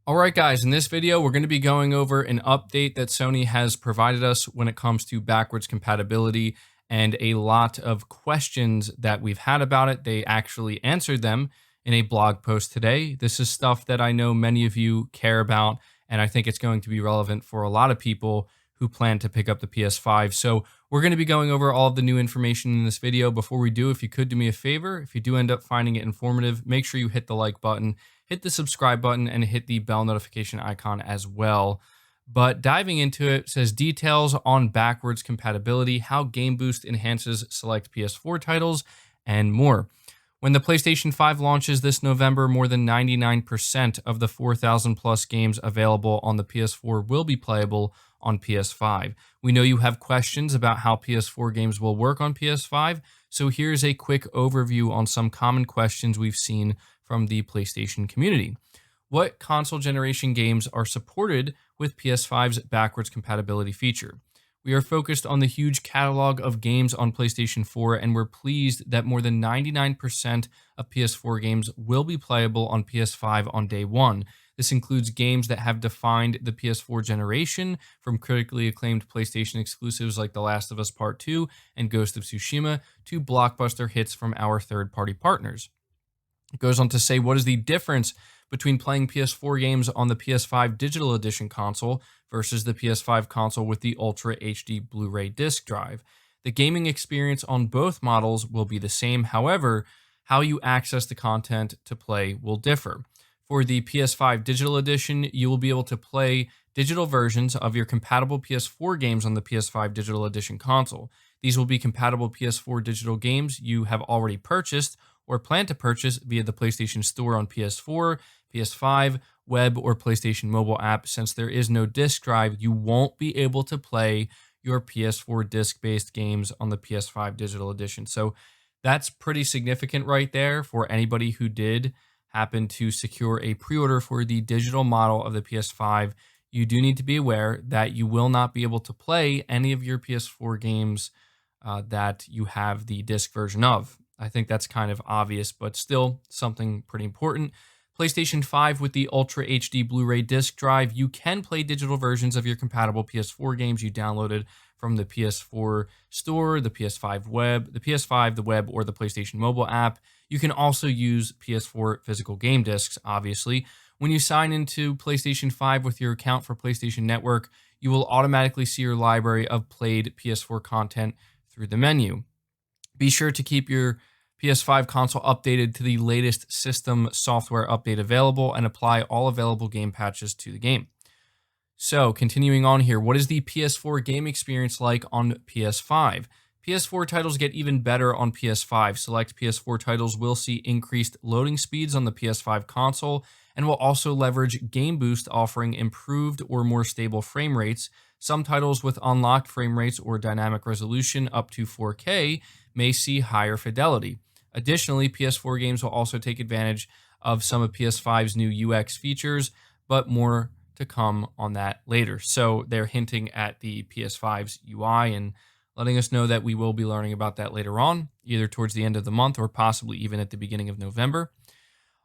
All right, guys, in this video, we're going to be going over an update that Sony has provided us when it comes to backwards compatibility and a lot of questions that we've had about it. They actually answered them in a blog post today. This is stuff that I know many of you care about, and I think it's going to be relevant for a lot of people who plan to pick up the PS5. So we're going to be going over all of the new information in this video. Before we do, if you could do me a favor, if you do end up finding it informative, make sure you hit the like button, hit the subscribe button, and hit the bell notification icon as well. But diving into it, says details on backwards compatibility, how Game Boost enhances select PS4 titles, and more. When the PlayStation 5 launches this November, more than 99% of the 4,000 plus games available on the PS4 will be playable on PS5. We know you have questions about how PS4 games will work on PS5, so here's a quick overview on some common questions we've seen from the PlayStation community. What console generation games are supported with PS5's backwards compatibility feature? We are focused on the huge catalog of games on PlayStation 4, and we're pleased that more than 99% of PS4 games will be playable on PS5 on day one. This includes games that have defined the PS4 generation, from critically acclaimed PlayStation exclusives like The Last of Us Part 2 and Ghost of Tsushima, to blockbuster hits from our third-party partners. It goes on to say, what is the difference between playing PS4 games on the PS5 Digital Edition console versus the PS5 console with the Ultra HD Blu-ray disc drive? The gaming experience on both models will be the same. However, how you access the content to play will differ. For the PS5 Digital Edition, you will be able to play digital versions of your compatible PS4 games on the PS5 Digital Edition console. These will be compatible PS4 digital games you have already purchased or plan to purchase via the PlayStation Store on PS4, PS5, web, or PlayStation mobile app. Since there is no disc drive, you won't be able to play your PS4 disc-based games on the PS5 Digital Edition. So that's pretty significant right there for anybody who did happen to secure a pre-order for the digital model of the PS5. You do need to be aware that you will not be able to play any of your PS4 games that you have the disc version of. I think that's kind of obvious, but still something pretty important. PlayStation 5 with the Ultra HD Blu-ray disc drive, you can play digital versions of your compatible PS4 games you downloaded from the PS4 Store, the PS5 web, the PS5, the web, or the PlayStation mobile app. You can also use PS4 physical game discs, obviously. When you sign into PlayStation 5 with your account for PlayStation Network, you will automatically see your library of played PS4 content through the menu. Be sure to keep your PS5 console updated to the latest system software update available and apply all available game patches to the game. So, continuing on here, what is the PS4 game experience like on PS5? PS4 titles get even better on PS5. Select PS4 titles will see increased loading speeds on the PS5 console and will also leverage Game Boost, offering improved or more stable frame rates. Some titles with unlocked frame rates or dynamic resolution up to 4K may see higher fidelity. Additionally, PS4 games will also take advantage of some of PS5's new UX features, but more to come on that later. So they're hinting at the PS5's UI and letting us know that we will be learning about that later on, either towards the end of the month or possibly even at the beginning of November.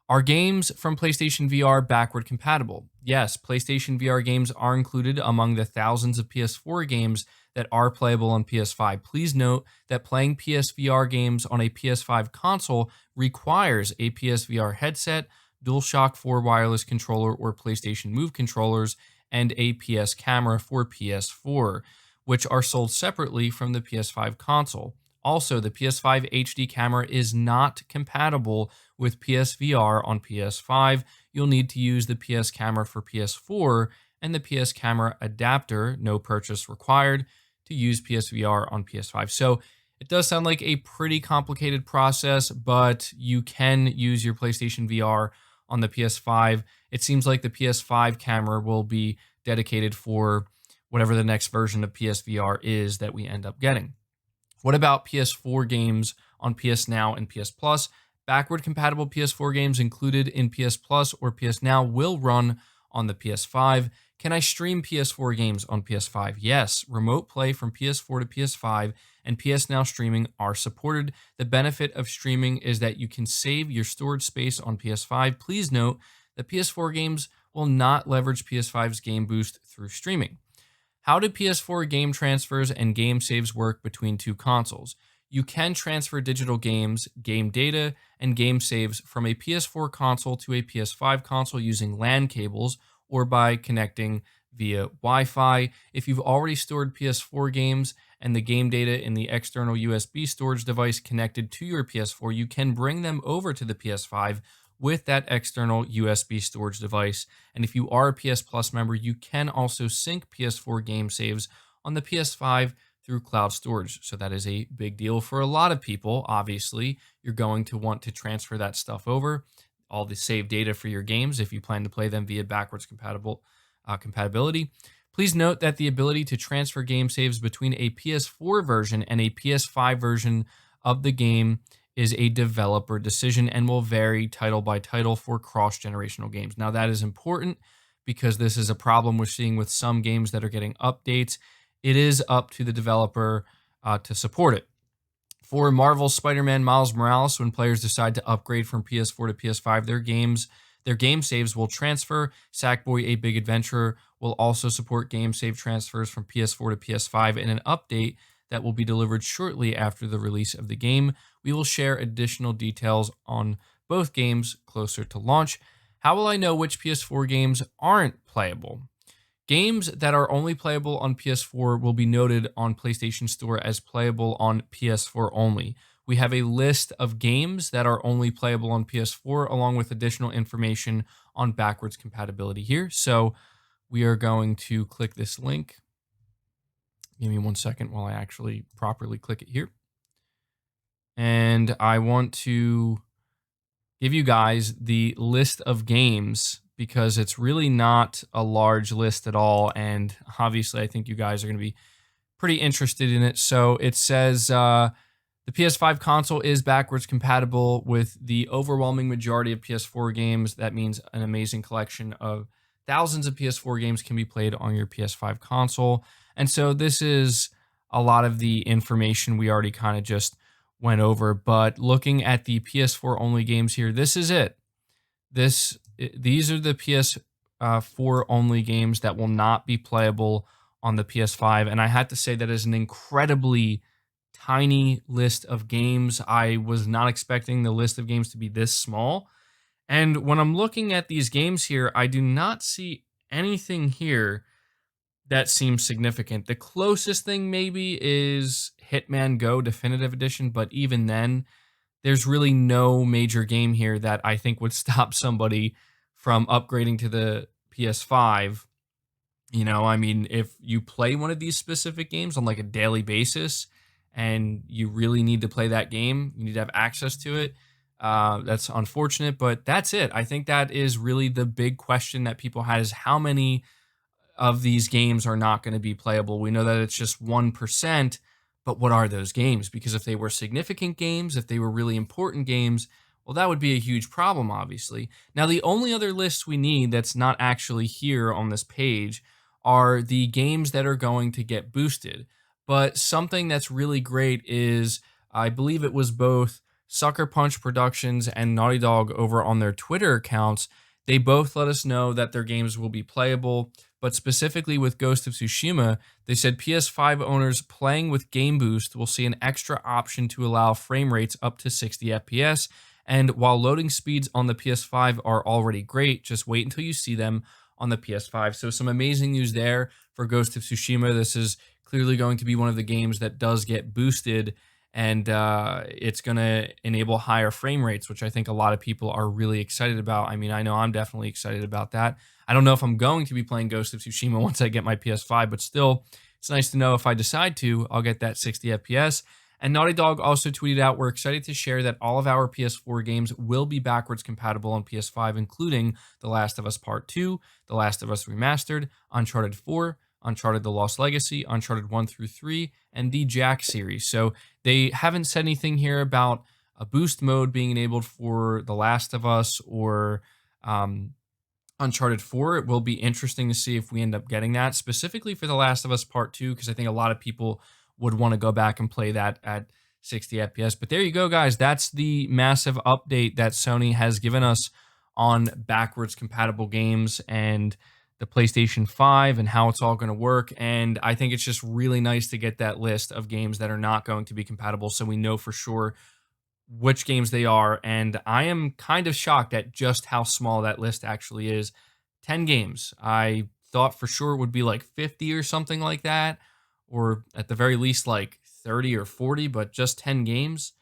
Are games from PlayStation VR backward compatible? Yes, PlayStation VR games are included among the thousands of PS4 games that are playable on PS5. Please note that playing PSVR games on a PS5 console requires a PSVR headset, DualShock 4 wireless controller or PlayStation Move controllers, and a PS camera for PS4, which are sold separately from the PS5 console. Also, the PS5 HD camera is not compatible with PSVR on PS5. You'll need to use the PS camera for PS4 and the PS camera adapter, no purchase required, to use PSVR on PS5. So it does sound like a pretty complicated process, but you can use your PlayStation VR on the PS5. It seems like the PS5 camera will be dedicated for whatever the next version of PSVR is that we end up getting. What about PS4 games on PS Now and PS Plus? Backward compatible PS4 games included in PS Plus or PS Now will run on the PS5. Can I stream PS4 games on PS5? Yes, remote play from PS4 to PS5 and PS Now streaming are supported. The benefit of streaming is that you can save your storage space on PS5. Please note that PS4 games will not leverage PS5's game boost through streaming. How do PS4 game transfers and game saves work between two consoles? You can transfer digital games, game data, and game saves from a PS4 console to a PS5 console using LAN cables or by connecting via Wi Fi. If you've already stored PS4 games and the game data in the external USB storage device connected to your PS4, you can bring them over to the PS5 with that external USB storage device. And if you are a PS Plus member, you can also sync PS4 game saves on the PS5 through cloud storage. So that is a big deal for a lot of people. Obviously, you're going to want to transfer that stuff over, all the saved data for your games if you plan to play them via backwards compatibility. Please note that the ability to transfer game saves between a PS4 version and a PS5 version of the game is a developer decision and will vary title by title for cross-generational games. Now, that is important because this is a problem we're seeing with some games that are getting updates. It is up to the developer to support it. For Marvel's Spider-Man Miles Morales, when players decide to upgrade from PS4 to PS5, their game saves will transfer. Sackboy: A Big Adventure will also support game save transfers from PS4 to PS5 in an update that will be delivered shortly after the release of the game. We will share additional details on both games closer to launch. How will I know which PS4 games aren't playable? Games that are only playable on PS4 will be noted on PlayStation Store as playable on PS4 only. We have a list of games that are only playable on PS4 along with additional information on backwards compatibility here. So we are going to click this link. Give me 1 second while I actually properly click it here. And I want to give you guys the list of games because it's really not a large list at all. And obviously, I think you guys are going to be pretty interested in it. So it says the PS5 console is backwards compatible with the overwhelming majority of PS4 games. That means an amazing collection of thousands of PS4 games can be played on your PS5 console. And so this is a lot of the information we already kind of just went over. But looking at the PS4 only games here, this is it. These are the PS4 only games that will not be playable on the PS5. And I had to say that is an incredibly tiny list of games. I was not expecting the list of games to be this small. And when I'm looking at these games here, I do not see anything here that seems significant. The closest thing maybe is Hitman Go Definitive Edition, but even then, there's really no major game here that I think would stop somebody from upgrading to the PS5. You know, I mean, if you play one of these specific games on like a daily basis and you really need to play that game, you need to have access to it. That's unfortunate, but that's it. I think that is really the big question that people had is how many of these games are not going to be playable. We know that it's just 1%, but what are those games? Because if they were significant games, if they were really important games, well, that would be a huge problem, obviously. Now, the only other list we need that's not actually here on this page are the games that are going to get boosted. But something that's really great is, I believe it was both Sucker Punch Productions and Naughty Dog over on their Twitter accounts. They both let us know that their games will be playable, but specifically with Ghost of Tsushima, they said PS5 owners playing with Game Boost will see an extra option to allow frame rates up to 60 FPS. And while loading speeds on the PS5 are already great, just wait until you see them on the PS5. So some amazing news there for Ghost of Tsushima. This is clearly going to be one of the games that does get boosted, and it's going to enable higher frame rates, which I think a lot of people are really excited about. I mean, I know I'm definitely excited about that. I don't know if I'm going to be playing Ghost of Tsushima once I get my PS5, but still, it's nice to know if I decide to, I'll get that 60 FPS. And Naughty Dog also tweeted out, we're excited to share that all of our PS4 games will be backwards compatible on PS5, including The Last of Us Part 2, The Last of Us Remastered, Uncharted 4, Uncharted The Lost Legacy, Uncharted 1 through 3, and the Jack series. So they haven't said anything here about a boost mode being enabled for The Last of Us or Uncharted 4. It will be interesting to see if we end up getting that, specifically for The Last of Us Part 2, because I think a lot of people would want to go back and play that at 60 FPS. But there you go, guys. That's the massive update that Sony has given us on backwards compatible games and the PlayStation 5 and how it's all going to work. And I think it's just really nice to get that list of games that are not going to be compatible so we know for sure which games they are. And I am kind of shocked at just how small that list actually is. 10 games. I thought for sure it would be like 50 or something like that, or at the very least like 30 or 40, but just 10 games.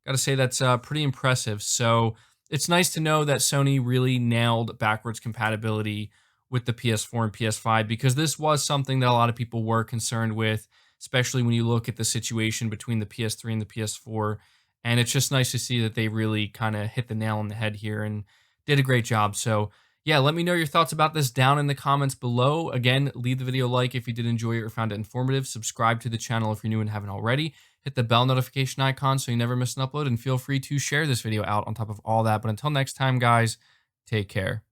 Got to say that's pretty impressive. So it's nice to know that Sony really nailed backwards compatibility with the PS4 and PS5 because this was something that a lot of people were concerned with, especially when you look at the situation between the PS3 and the PS4. And it's just nice to see that they really kind of hit the nail on the head here and did a great job. So, yeah, let me know your thoughts about this down in the comments below. Again, leave the video a like if you did enjoy it or found it informative. Subscribe to the channel if you're new and haven't already. Hit the bell notification icon so you never miss an upload, and feel free to share this video out on top of all that. But until next time, guys, take care.